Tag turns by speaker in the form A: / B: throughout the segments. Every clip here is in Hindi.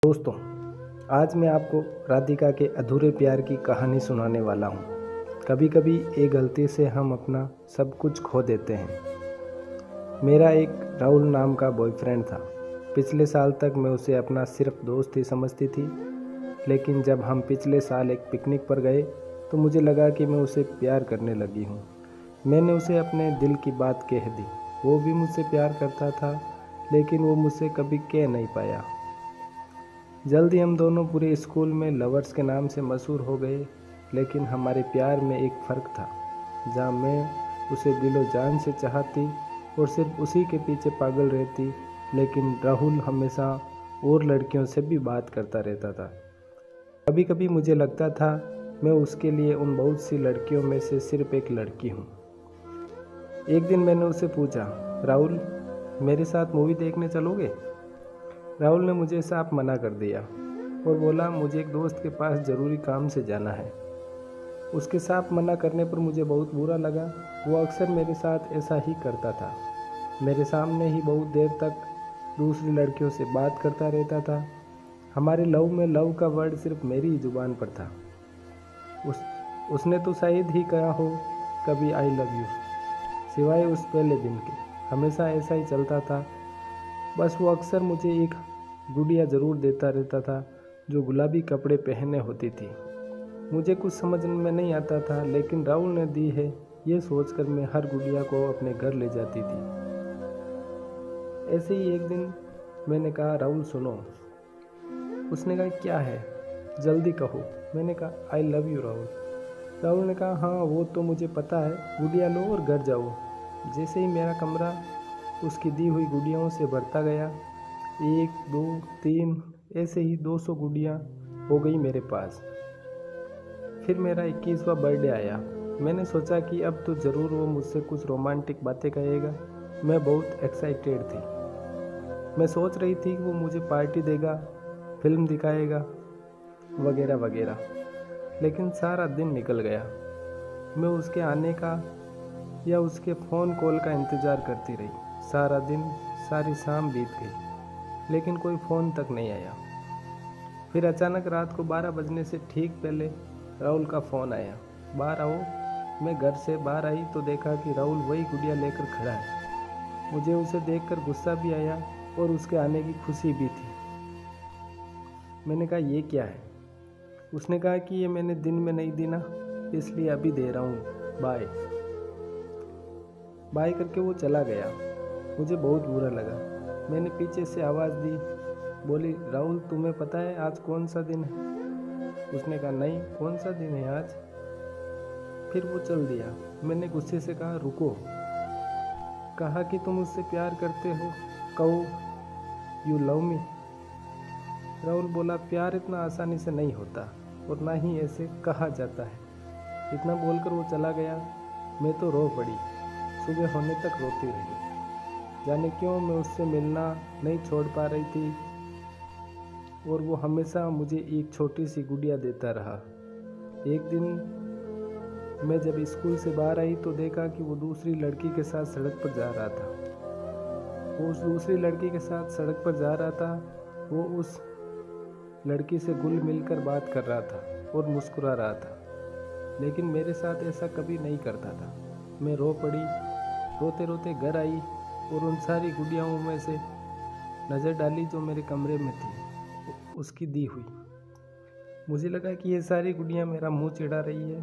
A: दोस्तों, आज मैं आपको राधिका के अधूरे प्यार की कहानी सुनाने वाला हूँ। कभी कभी एक गलती से हम अपना सब कुछ खो देते हैं। मेरा एक राहुल नाम का बॉयफ्रेंड था। पिछले साल तक मैं उसे अपना सिर्फ दोस्त ही समझती थी, लेकिन जब हम पिछले साल एक पिकनिक पर गए तो मुझे लगा कि मैं उसे प्यार करने लगी हूँ। मैंने उसे अपने दिल की बात कह दी। वो भी मुझसे प्यार करता था, लेकिन वो मुझसे कभी कह नहीं पाया। जल्दी हम दोनों पूरे स्कूल में लवर्स के नाम से मशहूर हो गए, लेकिन हमारे प्यार में एक फ़र्क था। जहाँ मैं उसे दिलो जान से चाहती और सिर्फ उसी के पीछे पागल रहती, लेकिन राहुल हमेशा और लड़कियों से भी बात करता रहता था। कभी कभी मुझे लगता था मैं उसके लिए उन बहुत सी लड़कियों में से सिर्फ एक लड़की हूँ। एक दिन मैंने उससे पूछा, राहुल, मेरे साथ मूवी देखने चलोगे? राहुल ने मुझे साफ मना कर दिया और बोला, मुझे एक दोस्त के पास ज़रूरी काम से जाना है। उसके साफ मना करने पर मुझे बहुत बुरा लगा। वो अक्सर मेरे साथ ऐसा ही करता था। मेरे सामने ही बहुत देर तक दूसरी लड़कियों से बात करता रहता था। हमारे लव में लव का वर्ड सिर्फ मेरी ही जुबान पर था। उसने तो शायद ही कहा हो कभी आई लव यू, सिवाय उस पहले दिन के। हमेशा ऐसा ही चलता था। बस वो अक्सर मुझे एक गुड़िया ज़रूर देता रहता था जो गुलाबी कपड़े पहने होती थी। मुझे कुछ समझ में नहीं आता था, लेकिन राहुल ने दी है ये सोचकर मैं हर गुड़िया को अपने घर ले जाती थी। ऐसे ही एक दिन मैंने कहा, राहुल सुनो। उसने कहा, क्या है, जल्दी कहो। मैंने कहा, आई लव यू राहुल। राहुल ने कहा, हाँ वो तो मुझे पता है, गुड़िया लो और घर जाओ। जैसे ही मेरा कमरा उसकी दी हुई गुड़ियाओं से भरता गया, 1 2 3 ऐसे ही 200 गुड़ियाँ हो गई मेरे पास। फिर मेरा 21वां बर्थडे आया। मैंने सोचा कि अब तो ज़रूर वो मुझसे कुछ रोमांटिक बातें कहेगा। मैं बहुत एक्साइटेड थी। मैं सोच रही थी कि वो मुझे पार्टी देगा, फिल्म दिखाएगा, वगैरह वगैरह। लेकिन सारा दिन निकल गया। मैं उसके आने का या उसके फ़ोन कॉल का इंतज़ार करती रही। सारा दिन, सारी शाम बीत गई, लेकिन कोई फ़ोन तक नहीं आया। फिर अचानक रात को 12 बजने से ठीक पहले राहुल का फ़ोन आया, बाहर आओ। मैं घर से बाहर आई तो देखा कि राहुल वही गुड़िया लेकर खड़ा है। मुझे उसे देखकर गुस्सा भी आया और उसके आने की खुशी भी थी। मैंने कहा, ये क्या है? उसने कहा कि ये मैंने दिन में नहीं दी ना, इसलिए अभी दे रहा हूँ, बाय। बाय करके वो चला गया। मुझे बहुत बुरा लगा। मैंने पीछे से आवाज़ दी, बोली, राहुल तुम्हें पता है आज कौन सा दिन है? उसने कहा, नहीं, कौन सा दिन है आज? फिर वो चल दिया। मैंने गुस्से से कहा, रुको। कहा कि तुम मुझसे प्यार करते हो, कहो यू लव मी। राहुल बोला, प्यार इतना आसानी से नहीं होता और ना ही ऐसे कहा जाता है। इतना बोलकर वो चला गया। मैं तो रो पड़ी। सुबह होने तक रोती रही। जाने क्यों मैं उससे मिलना नहीं छोड़ पा रही थी और वो हमेशा मुझे एक छोटी सी गुड़िया देता रहा। एक दिन मैं जब स्कूल से बाहर आई तो देखा कि वो दूसरी लड़की के साथ सड़क पर जा रहा था। वो उस दूसरी लड़की के साथ सड़क पर जा रहा था। वो उस लड़की से घुल मिलकर बात कर रहा था और मुस्कुरा रहा था, लेकिन मेरे साथ ऐसा कभी नहीं करता था। मैं रो पड़ी। रोते रोते घर आई और उन सारी गुड़ियाओं में से नज़र डाली जो मेरे कमरे में थी, उसकी दी हुई। मुझे लगा कि ये सारी गुड़ियाँ मेरा मुंह चिढ़ा रही है।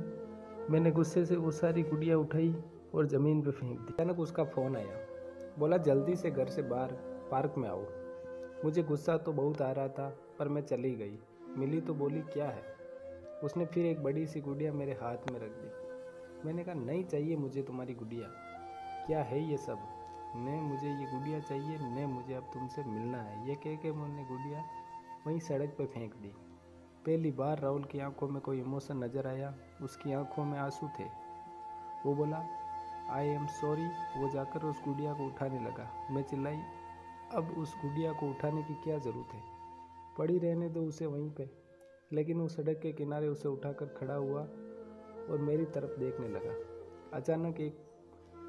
A: मैंने गुस्से से वो सारी गुड़ियाँ उठाई और ज़मीन पे फेंक दी। अचानक उसका फ़ोन आया, बोला, जल्दी से घर से बाहर पार्क में आओ। मुझे गुस्सा तो बहुत आ रहा था, पर मैं चली गई। मिली तो बोली, क्या है? उसने फिर एक बड़ी सी गुड़िया मेरे हाथ में रख दी। मैंने कहा, नहीं चाहिए मुझे तुम्हारी गुड़िया। क्या है ये सब? ने मुझे ये गुड़िया चाहिए, ने मुझे अब तुमसे मिलना है, ये कह के मैंने गुड़िया वहीं सड़क पर फेंक दी। पहली बार राहुल की आंखों में कोई इमोशन नज़र आया। उसकी आंखों में आंसू थे। वो बोला, आई एम सॉरी। वो जाकर उस गुड़िया को उठाने लगा। मैं चिल्लाई, अब उस गुड़िया को उठाने की क्या ज़रूरत है, पड़ी रहने दो उसे वहीं पे। लेकिन वो सड़क के किनारे उसे उठाकर खड़ा हुआ और मेरी तरफ देखने लगा। अचानक एक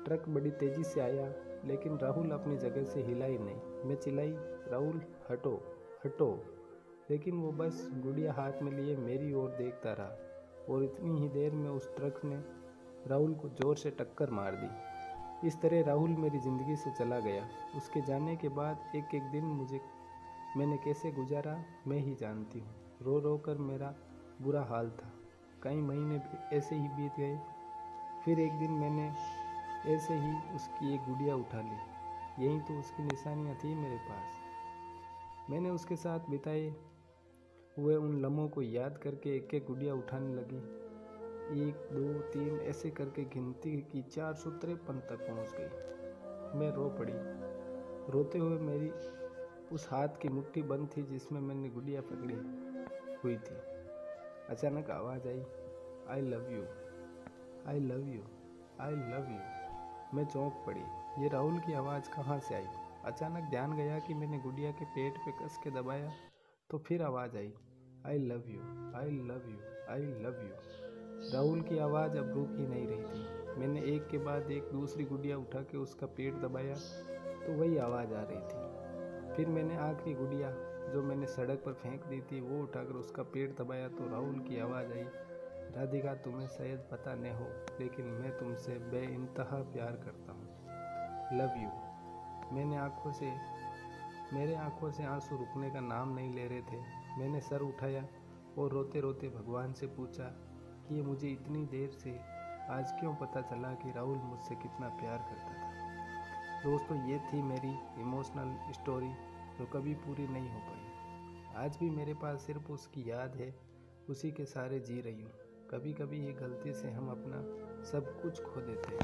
A: ट्रक बड़ी तेज़ी से आया, लेकिन राहुल अपनी जगह से हिला ही नहीं। मैं चिल्लाई, राहुल हटो हटो। लेकिन वो बस गुड़िया हाथ में लिए मेरी ओर देखता रहा और इतनी ही देर में उस ट्रक ने राहुल को जोर से टक्कर मार दी। इस तरह राहुल मेरी ज़िंदगी से चला गया। उसके जाने के बाद एक एक दिन मैंने कैसे गुजारा मैं ही जानती हूँ। रो रो कर मेरा बुरा हाल था। कई महीने भी ऐसे ही बीत गए। फिर एक दिन मैंने ऐसे ही उसकी एक गुड़िया उठा ली। यही तो उसकी निशानियाँ थी मेरे पास। मैंने उसके साथ बिताए हुए उन लम्हों को याद करके एक एक गुड़िया उठाने लगी। 1 2 3 ऐसे करके गिनती की 453 तक पहुंच गई। मैं रो पड़ी। रोते हुए मेरी उस हाथ की मुट्ठी बंद थी जिसमें मैंने गुड़िया पकड़ी हुई थी। अचानक आवाज़ आई, I love you, I love you, I love you. मैं चौंक पड़ी। ये राहुल की आवाज़ कहाँ से आई? अचानक ध्यान गया कि मैंने गुड़िया के पेट पे कस के दबाया तो फिर आवाज़ आई, I love you, I love you, I love you. Rahul की आवाज़ अब रुक ही नहीं रही थी। मैंने एक के बाद एक दूसरी गुड़िया उठा के उसका पेट दबाया तो वही आवाज़ आ रही थी। फिर मैंने आखिरी गुड़िया जो मैंने सड़क पर फेंक दी थी वो उठाकर उसका पेट दबाया तो राहुल की आवाज़ आई, राधिका तुम्हें शायद पता न हो लेकिन मैं तुमसे बेइंतहा प्यार करता हूँ, लव यू। मेरे आंखों से आंसू रुकने का नाम नहीं ले रहे थे। मैंने सर उठाया और रोते रोते भगवान से पूछा कि ये मुझे इतनी देर से आज क्यों पता चला कि राहुल मुझसे कितना प्यार करता था। दोस्तों, ये थी मेरी इमोशनल स्टोरी जो कभी पूरी नहीं हो पाई। आज भी मेरे पास सिर्फ उसकी याद है, उसी के सहारे जी रही हूँ। कभी कभी ये गलती से हम अपना सब कुछ खो देते हैं।